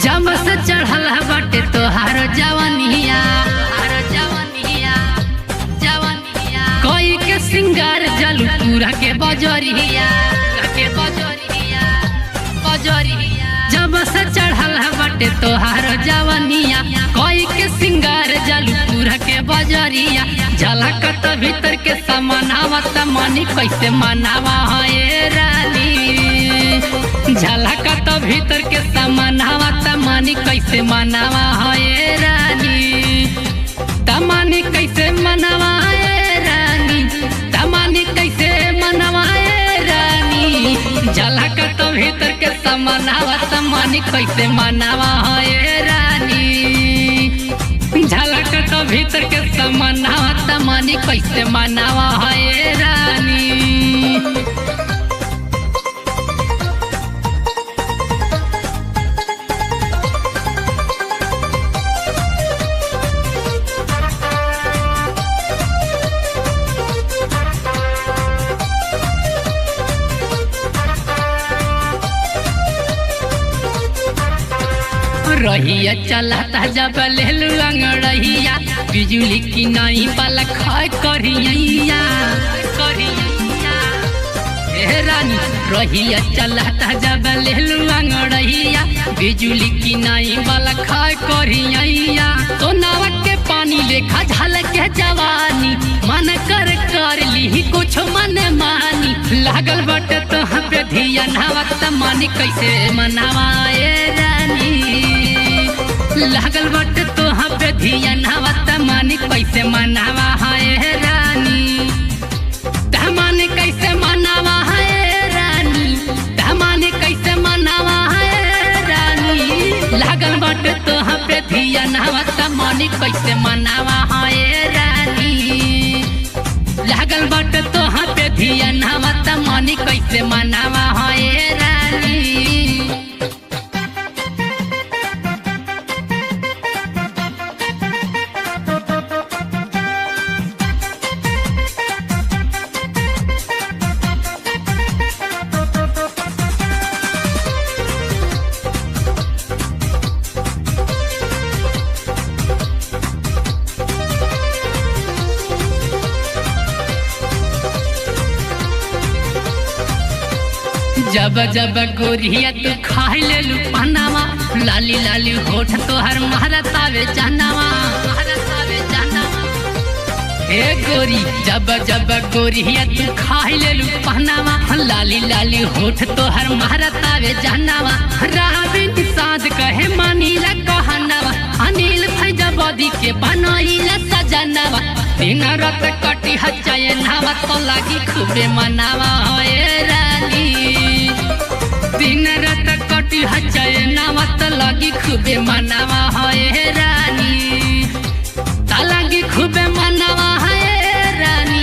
जब से चढ़ल बाटे तोहार जवानिया कोई के सिंगार जलू पूरा के बजरिया जब से चढ़ल बाटे तोहार जवानिया कोई के सिंगार जलू पूरा के बजरिया झलकत भीतर के समानावा तमनी कैसे मनावा है रानी झलकत भीतर के समानावा तमनी कैसे मनावा है रानी तमनी कैसे मनावा है रानी तमनी कैसे मनावा है रानी झलकत भीतर के समानावा तमनी कैसे मनावा है रानी झलकत भीतर के समानावा तमनी कैसे मनावा है रानी। रहिया चलाता जब लेलू अंगड़िया बिजुली की नहीं वाला खाए करिया रानी रहिया चलाता जब लेलू अंगड़िया बिजुली की नहीं वाला खाए करिया तो नाव के पानी लेखा झलक के जवानी मन कर ली कुछ मन मानी लागल बटे तो पे धिया नवा तमनी कैसे मनावाए रानी लागल बटे तो पे धिया नवा तमनी कैसे मनावा है रानी तमनी कैसे मनावा है रानी तमनी कैसे मनावा है रानी लागल बटे तो पे धिया नवा तमनी कैसे मनावा है रानी लागल बटे तो पे धिया नवा तमनी कैसे मनावा है रानी। जब जब गोरिया तू खाई ले लू पनावा लाली लाली होठ तोहर महरतावे जानवा हे गोरी जब जब गोरिया तू खाई ले लू पनावा लाली लाली होठ तोहर महरतावे जानवा राबिन साध कहे मानीला कहनावा अनिल फैजाबादी के बनाईला सजनावा दिन रात कटी हचाए नावा तो लागी खूबे मनावा है रानी दिन रात कटी हचाए नावा तो लागी खूबे मनावा है रानी तलागी खूबे मनावा है रानी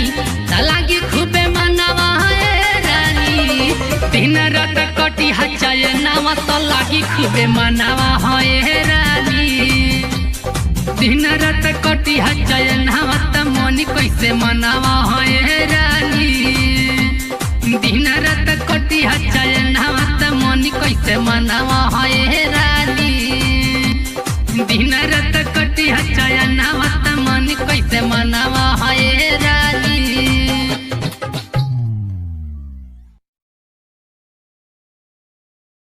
तलागी खूबे मनावा है रानी दिन रात कटी हचाए नावा तो लागी खूबे मनावा है रानी दिन रात कटी हचाए नावा तमनी कैसे मनावा है रानी दिन रात कटी हचाए नावा तमनी कैसे मनावा है रानी दिन रात कटी हचाए नावा तमनी कैसे मनावा है